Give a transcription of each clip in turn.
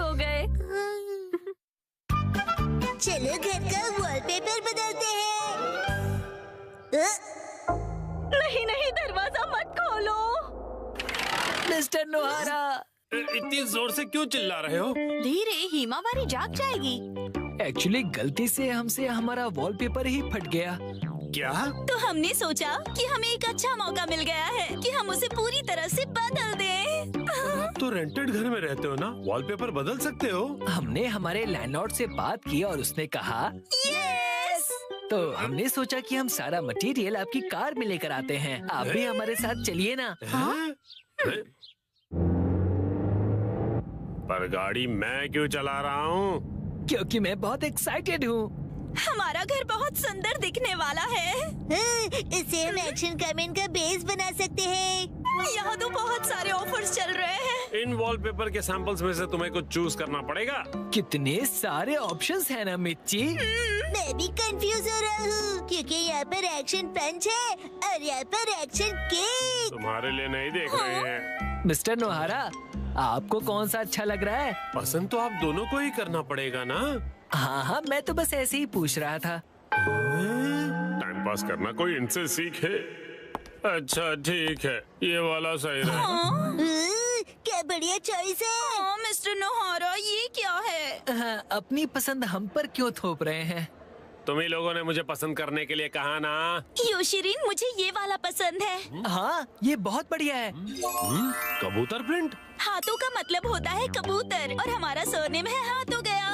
सो गए। चलो घर का वॉलपेपर बदलते हैं। नहीं नहीं, दरवाजा मत खोलो। मिस्टर नोहारा, इतनी जोर से क्यों चिल्ला रहे हो? धीरे, हिमावारी जाग जाएगी। एक्चुअली गलती से हमसे हमारा वॉलपेपर ही फट गया। क्या? तो हमने सोचा कि हमें एक अच्छा मौका मिल गया है कि हम उसे पूरी तरह से बदल दें। तो रेंटेड घर में रहते हो ना, वॉलपेपर बदल सकते हो। हमने हमारे लैंडलॉर्ड से बात की और उसने कहा यस। तो हमने सोचा कि हम सारा मटेरियल आपकी कार में लेकर आते हैं। आप भी हमारे साथ चलिए ना। हैं? पर गाड़ी मैं क्यों चला रहा हूँ? क्योंकि मैं बहुत एक्साइटेड हूँ। हमारा घर बहुत सुंदर दिखने वाला है। इसे हम एक्शन कमेंट का बेस बना सकते हैं। यहाँ तो बहुत सारे ऑफर्स चल रहे हैं। इन वॉलपेपर के सैंपल्स में से तुम्हें कुछ चूज करना पड़ेगा। कितने सारे ऑप्शंस हैं ना मिर्ची। मैं भी कंफ्यूज हो रहा हूँ क्योंकि यहाँ पर एक्शन पंच है और यहाँ पर एक्शन केक। तुम्हारे लिए नहीं देख रहे हैं। मिस्टर नोहारा, आपको कौन सा अच्छा लग रहा है? पसंद तो आप दोनों को ही करना पड़ेगा ना। हाँ हाँ, मैं तो बस ऐसे ही पूछ रहा था। टाइम पास करना कोई इनसे सीखे। अच्छा ठीक है, ये वाला सही रहेगा। क्या बढ़िया चॉइस है। हाँ, मिस्टर नोहारा, ये क्या है? हाँ, अपनी पसंद हम पर क्यों थोप रहे हैं? तुम ही लोगों ने मुझे पसंद करने के लिए कहा ना। योशिरीन, मुझे ये वाला पसंद है। हाँ, ये बहुत बढ़िया है। कबूतर प्रिंट। हाथों का मतलब होता है कबूतर और हमारा सरनेम है हाथों गया।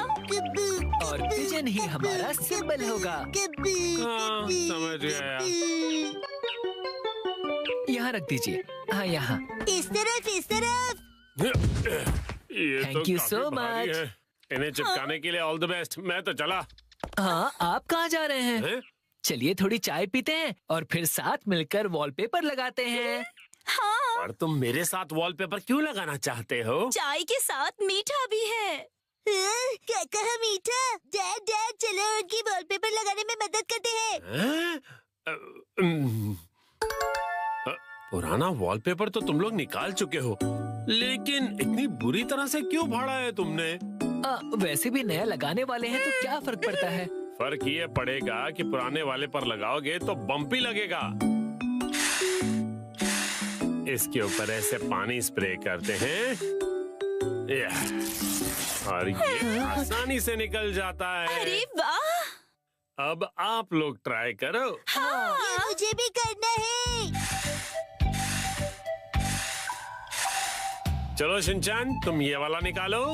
और पिजन ही हमारा सिंबल होगा। हाँ, समझ गया। यहाँ रख दीजिए। हाँ, यहाँ। इस तरफ इस तरफ। ये Thank तो you काफी so भारी much. है। इन्हें चिपकाने के लिए ऑल द बेस्ट। मैं तो चला। हाँ, आप कहाँ जा रहे हैं? हैं? चलिए थोड़ी चाय पीते हैं और फिर साथ मिलकर वॉलपेपर लगाते हैं। हाँ, और तुम मेरे साथ वॉलपेपर क्यों लगाना चाहते हो? चाय के साथ मीठा भी है। क्या कहा मीठा? डैड डैड चलो उनकी वॉलपेपर लगाने में मदद करते हैं। हैं? पुराना वॉलपेपर तो तुम लोग निकाल चुके हो, लेकिन इतनी बुरी तरह से क्यों फाड़ा है तुमने? वैसे भी नया लगाने वाले हैं तो क्या फर्क पड़ता है? फर्क ये पड़ेगा कि पुराने वाले पर लगाओगे तो बम्पी लगेगा। इसके ऊपर ऐसे पानी स्प्रे करते हैं और ये आसानी से निकल जाता है। अरे वाह! अब आप लोग ट्राई करो। ये मुझे भी करना है। चलो शिनचैन, तुम ये वाला निकालो।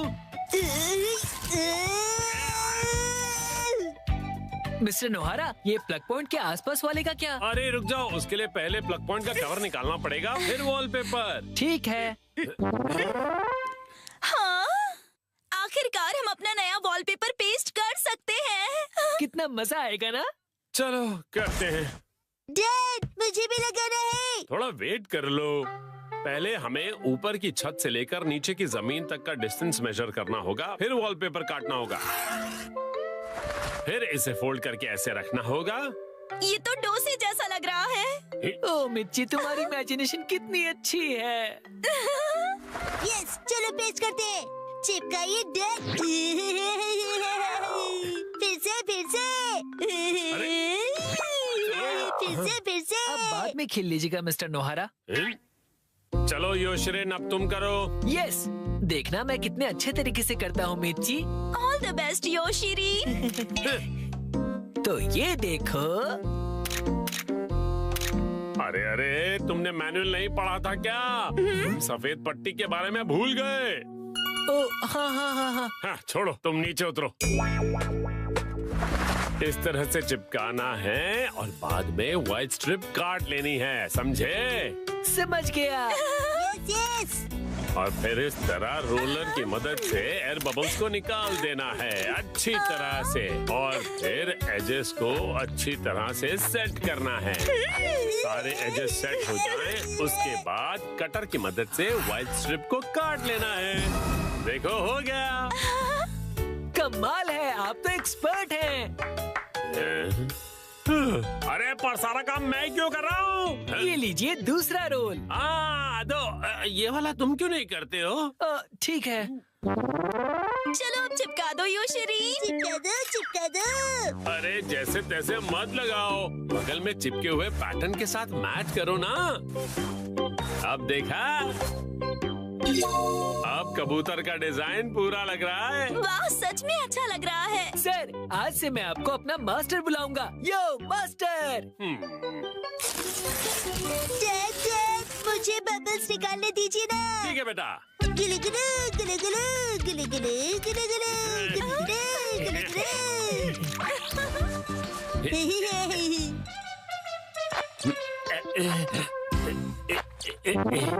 मिस्टर नोहारा, ये प्लग पॉइंट के आसपास वाले का क्या? अरे रुक जाओ, उसके लिए पहले प्लग पॉइंट का कवर निकालना पड़ेगा, फिर वॉलपेपर। ठीक है। हाँ, आखिरकार हम अपना नया वॉलपेपर पेस्ट कर सकते हैं। कितना मजा आएगा ना? चलो करते हैं। डैड मुझे भी लगाना है। थोड़ा वेट कर लो। पहले हमें ऊपर की छत से लेकर नीचे की जमीन तक का डिस्टेंस मेजर करना होगा, फिर वॉलपेपर काटना होगा, फिर इसे फोल्ड करके ऐसे रखना होगा। ये तो डोसे जैसा लग रहा है। ओ मिर्ची, तुम्हारी इमेजिनेशन कितनी अच्छी है। यस, चलो पेस्ट करते हैं। चिपकाइए डैड। फिर से फिर से। अब बाद में खेल लीजिएगा मिस्टर नोहारा। चलो योशिरिन, अब तुम करो। यस, देखना मैं कितने अच्छे तरीके से करता हूँ मिर्ची। ऑल द बेस्ट योशिरी। तो ये देखो। अरे अरे, तुमने मैनुअल नहीं पढ़ा था क्या? तुम सफेद पट्टी के बारे में भूल गए। ओ हाँ हाँ हाँ हाँ। हाँ, छोड़ो, तुम नीचे उतरो। इस तरह से चिपकाना है और बाद में व्हाइट स्ट्रिप काट लेनी है, समझे? समझ गया। यस। और फिर इस तरह रोलर की मदद से एयर बबल्स को निकाल देना है अच्छी तरह से, और फिर एजेस को अच्छी तरह से सेट करना है। सारे एजेस सेट हो जाएं, उसके बाद कटर की मदद से व्हाइट स्ट्रिप को काट लेना है। देखो, हो गया। कमाल है, आप तो एक्सपर्ट हैं। अरे पर सारा काम मैं क्यों कर रहा हूँ? ये लीजिए दूसरा रोल। दो। ये वाला तुम क्यों नहीं करते हो? ठीक है। चलो अब चिपका दो योशरीन। चिपका दो, चिपका दो। अरे जैसे तैसे मत लगाओ, बगल में चिपके हुए पैटर्न के साथ मैच करो ना। अब देखा, अब कबूतर का डिजाइन पूरा लग रहा है। वाह, सच में अच्छा लग रहा है। सर, आज से मैं आपको अपना मास्टर बुलाऊंगा। यो मास्टर। डैड, डैड, मुझे बबल्स निकालने दीजिए ना। ठीक है बेटा। गिले गिले गिले गिले गिले गिले गिले गिले गिले गिले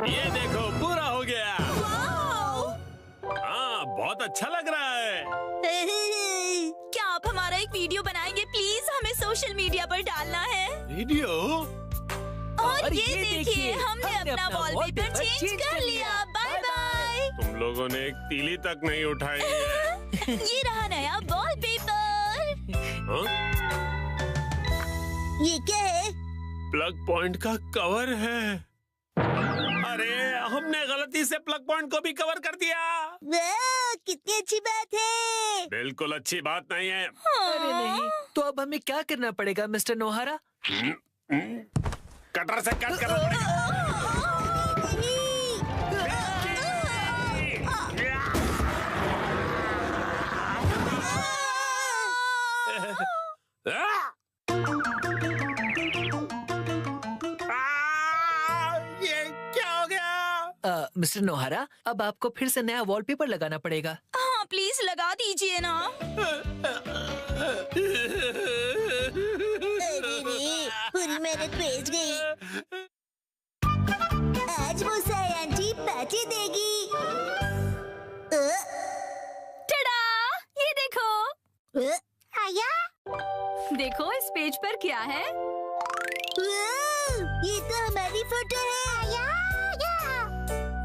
ये देखो, पूरा हो गया। वाओ! हाँ, बहुत अच्छा लग रहा है। क्या आप हमारा एक वीडियो बनाएंगे प्लीज? हमें सोशल मीडिया पर डालना है। वीडियो? और ये देखिए, हमने अपना वॉलपेपर चेंज कर लिया। Bye bye. तुम लोगों ने एक तीली तक नहीं उठाई है। ये रहा नया वॉलपेपर। हाँ? ये क्या है? प्लग पॉइंट का कवर है। अरे, हमने गलती से प्लग पॉइंट को भी कवर कर दिया। वाह, कितनी अच्छी बात है। बिल्कुल अच्छी बात नहीं है। अरे नहीं, तो अब हमें क्या करना पड़ेगा मिस्टर नोहारा? कटर से कट करना पड़ेगा। ये क्या हो गया? मिस्टर नोहारा, अब आपको फिर से नया वॉलपेपर लगाना पड़ेगा। हाँ, प्लीज लगा दीजिए ना। अरे रे, पूरी मेहनत वेस्ट गई। आज मुसाई आंटी पार्टी देगी। टडा! ये देखो। आया? देखो इस पेज पर क्या है। वाह, ये तो हमारी फोटो है। आया?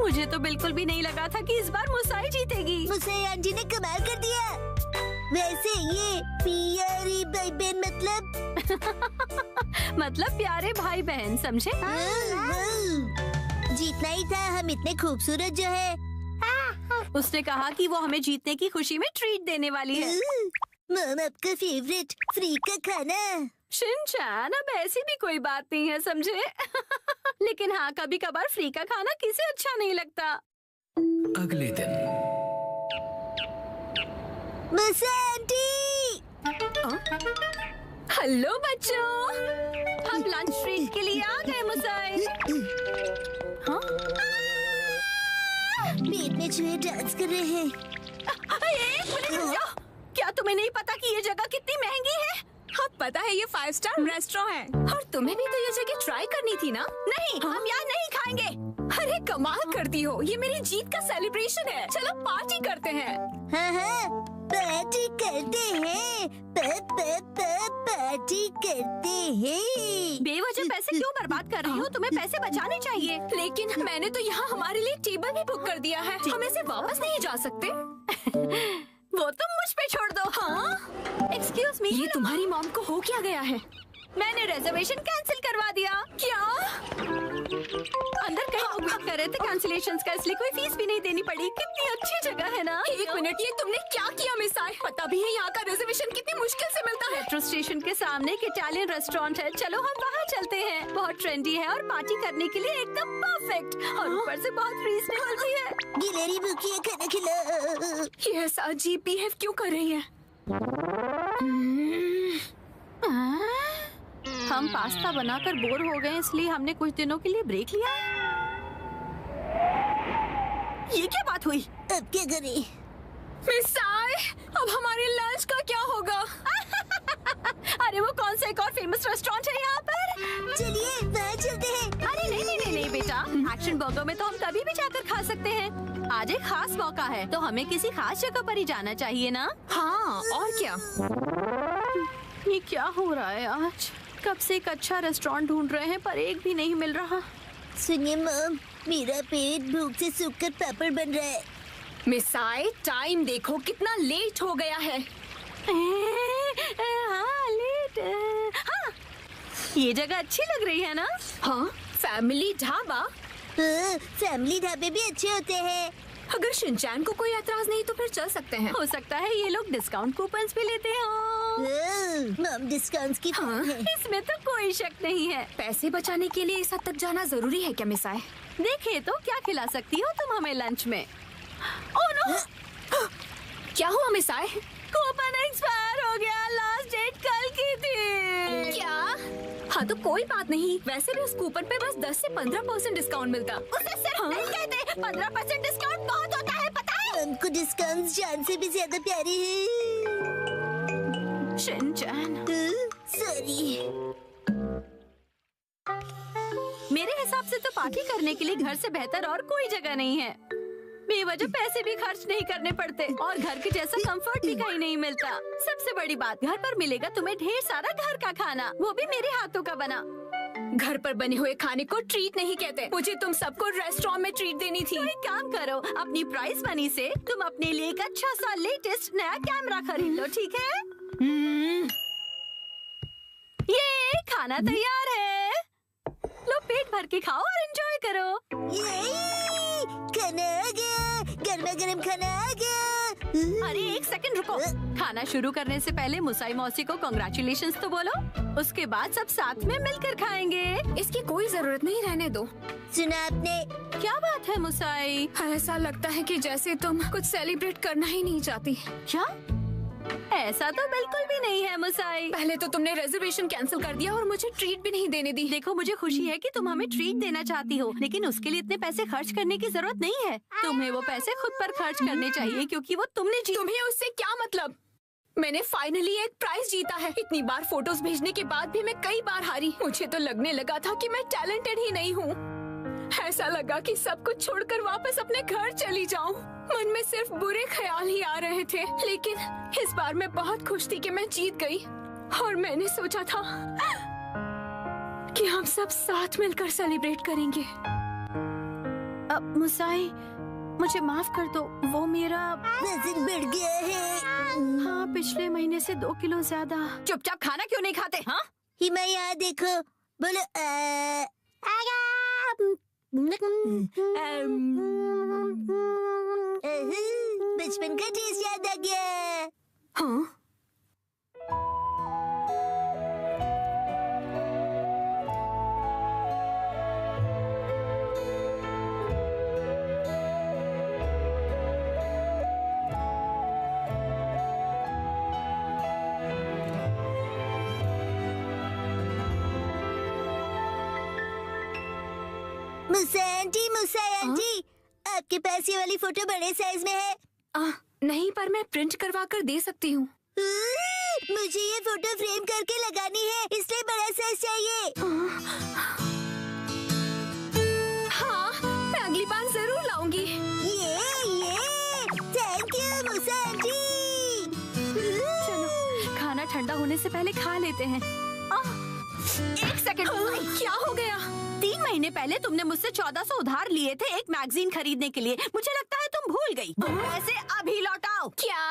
मुझे तो बिल्कुल भी नहीं लगा था कि इस बार मुसाई जीतेगी। मुसाई आंटी ने कमाल कर दिया। वैसे ये प्यारी भाई बहन मतलब प्यारे भाई बहन, समझे? जीतना ही था, हम इतने खूबसूरत जो है। उसने कहा कि वो हमें जीतने की खुशी में ट्रीट देने वाली है। मम, आपका फेवरेट फ्री का खाना। शिनचैन, अब ऐसी भी कोई बात नहीं है, समझे? लेकिन हाँ, कभी कभार फ्री का खाना किसे अच्छा नहीं लगता। अगले दिन। मुसा आंटी! हेलो बच्चों, हम लंच ट्रीट के लिए आ गए मुसाई। हाँ? पेट में चूहे डांस कर रहे हैं। एक मिनट रुक जाओ। क्या तुम्हें नहीं पता कि ये जगह कितनी महंगी है? हाँ, पता है, ये 5 स्टार रेस्टोरेंट है। और तुम्हें भी तो ये जगह ट्राई करनी थी ना? नहीं, हम यहाँ नहीं खाएंगे। अरे कमाल करती हो, ये मेरी जीत का सेलिब्रेशन है। चलो पार्टी करते हैं। हाँ हाँ, पार्टी करते हैं। पार्टी करते हैं। बेवजह पैसे क्यों बर्बाद कर रही हो? तुम्हें पैसे बचाने चाहिए। लेकिन मैंने तो यहाँ हमारे लिए टेबल भी बुक कर दिया है। हम ऐसे वापस नहीं जा सकते। वो तुम मुझ पे छोड़ दो। हाँ? एक्सक्यूज मी, ये तुम्हारी मॉम को हो क्या गया है? मैंने रिजर्वेशन कैंसिल करवा दिया। क्या? अंदर कहीं लोग वेट कर रहे थे कैंसिलेशंस का, इसलिए कोई फीस भी नहीं देनी पड़ी। कितनी अच्छी जगह है ना? एक मिनट, ये तुमने क्या किया मिसाई? पता भी है यहाँ का रिजर्वेशन कितनी मुश्किल से मिलता है। मेट्रो स्टेशन के सामने एक इटालियन रेस्टोरेंट है। चलो हम वहाँ चलते हैं। बहुत ट्रेंडी है और पार्टी करने के लिए एकदम परफेक्ट, और ऊपर से बहुत रीजनेबल भी है। गिलहरी भूखी है, खाना खिला। ये ऐसा अजीब बिहेव क्यों कर रही है? हम पास्ता बनाकर बोर हो गए, इसलिए हमने कुछ दिनों के लिए ब्रेक लिया है। ये क्या बात हुई? अब क्या करें? मिसाई, अब हमारे लंच का क्या होगा? अरे वो कौन सा एक और फेमस रेस्टोरेंट है यहाँ पर? चलिए वहाँ चलते हैं। अरे नहीं नहीं नहीं नहीं बेटा, एक्शन बर्गर में तो हम कभी भी जाकर खा सकते हैं। आज एक खास मौका है, तो हमें किसी खास जगह पर ही जाना चाहिए ना? हाँ, और क्या? ये क्या हो रहा है आज? कब से एक अच्छा रेस्टोरेंट ढूंढ रहे हैं, पर एक भी नहीं मिल रहा। सुनिए मॉम, मेरा पेट भूख से सूखकर पापड़ बन रहा है। मिसाई, टाइम देखो कितना लेट हो गया है। हाँ, लेट। हाँ, ये जगह अच्छी लग रही है ना? हाँ, फैमिली ढाबा। फैमिली ढाबे भी अच्छे होते हैं। अगर शिनचैन को कोई एतराज नहीं तो फिर चल सकते हैं। हो सकता है ये लोग डिस्काउंट कूपन्स भी लेते हो। मम डिस्काउंट्स की हाँ, इसमें तो कोई शक नहीं है। पैसे बचाने के लिए इस हद तक जाना जरूरी है क्या मिसाए? देखिए तो क्या खिला सकती हो तुम हमें लंच में? Oh no! क्या हुआ मिसाए? कूपन एक्सपायर हो गया। लास्ट डेट कल की थी। क्या? हाँ तो कोई बात नहीं। वैसे भी उस कूपन पे बस 10 से 15% डिस्काउंट मिलता। उसे सिर्फ नहीं कहते 15% डिस्काउंट बहुत होता है, पता है? हमको डिस्काउंट जान से भी ज्यादा प्यारे हैं। Shinchan, sorry. मेरे हिसाब से तो पार्टी करने के लिए घर से बेहतर और कोई जगह नहीं है। बेवजह पैसे भी खर्च नहीं करने पड़ते और घर के जैसा कंफर्ट भी कहीं नहीं मिलता। सबसे बड़ी बात, घर पर मिलेगा तुम्हें ढेर सारा घर का खाना, वो भी मेरे हाथों का बना। घर पर बने हुए खाने को ट्रीट नहीं कहते। मुझे तुम सबको रेस्टोरेंट में ट्रीट देनी थी। एक काम करो, अपनी प्राइस मनी से तुम अपने लिए एक अच्छा सा लेटेस्ट नया कैमरा खरीद लो, ठीक है? ये खाना तैयार है, लो पेट भर के खाओ और एंजॉय करो। खाना आ गया, गर्मा गर्म खाना आ गया। अरे एक सेकंड रुको। खाना शुरू करने से पहले मुसाई मौसी को कांग्रेचुलेशंस तो बोलो, उसके बाद सब साथ में मिलकर खाएंगे। इसकी कोई जरूरत नहीं, रहने दो। सुना आपने? क्या बात है मुसाई? ऐसा लगता है कि जैसे तुम कुछ सेलिब्रेट करना ही नहीं चाहती। क्या? ऐसा तो बिल्कुल भी नहीं है मुसाई। पहले तो तुमने रिजर्वेशन कैंसिल कर दिया और मुझे ट्रीट भी नहीं देने दी। देखो मुझे खुशी है कि तुम हमें ट्रीट देना चाहती हो, लेकिन उसके लिए इतने पैसे खर्च करने की जरूरत नहीं है। तुम्हें वो पैसे खुद पर खर्च करने चाहिए क्योंकि वो तुमने जीता। तुम्हें उससे क्या मतलब? मैंने फाइनली एक प्राइज जीता है। इतनी बार फोटोज भेजने के बाद भी मैं कई बार हारी। मुझे तो लगने लगा था कि मैं टैलेंटेड ही नहीं हूँ। ऐसा लगा कि सब कुछ छोड़कर वापस अपने घर चली जाऊं। मन में सिर्फ बुरे ख्याल ही आ रहे थे, लेकिन इस बार मैं बहुत खुश थी कि मैं जीत गई। और मैंने सोचा था कि हम सब साथ मिलकर सेलिब्रेट करेंगे। अब मुसाई, मुझे माफ कर दो, वो मेरा वजन बढ़ गया है। हाँ, पिछले महीने से 2 किलो ज्यादा। चुपचाप खाना क्यों नहीं खाते? हाँ, हिमा यहाँ देखो, बोलो बचपन का टेस्ट याद आ गया। हाँ? मुसा आंटी, आपके पास ये वाली फोटो बड़े साइज में है? नहीं, पर मैं प्रिंट करवा कर दे सकती हूँ। मुझे ये फोटो फ्रेम करके लगानी है, इसलिए बड़ा साइज चाहिए। हाँ, मैं अगली बार जरूर लाऊंगी। ये थैंक यू मुसा आंटी। चलो, खाना ठंडा होने से पहले खा लेते हैं। एक सेकंड, क्या हो गया? 3 महीने पहले तुमने मुझसे 1400 उधार लिए थे एक मैगजीन खरीदने के लिए। मुझे लगता है तुम भूल गई। पैसे अभी लौटाओ। क्या?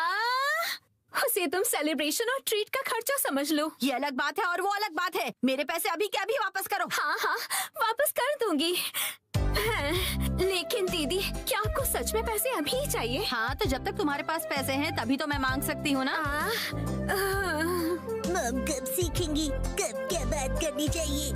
उसे तुम सेलिब्रेशन और ट्रीट का खर्चा समझ लो। ये अलग बात है और वो अलग बात है। मेरे पैसे अभी के अभी वापस करो। हाँ, वापस कर दूंगी। लेकिन दीदी, क्या आपको सच में पैसे अभी चाहिए? हाँ, तो जब तक तुम्हारे पास पैसे हैं तभी तो मैं मांग सकती हूँ ना। मम कब सीखेंगी कब क्या बात करनी चाहिए?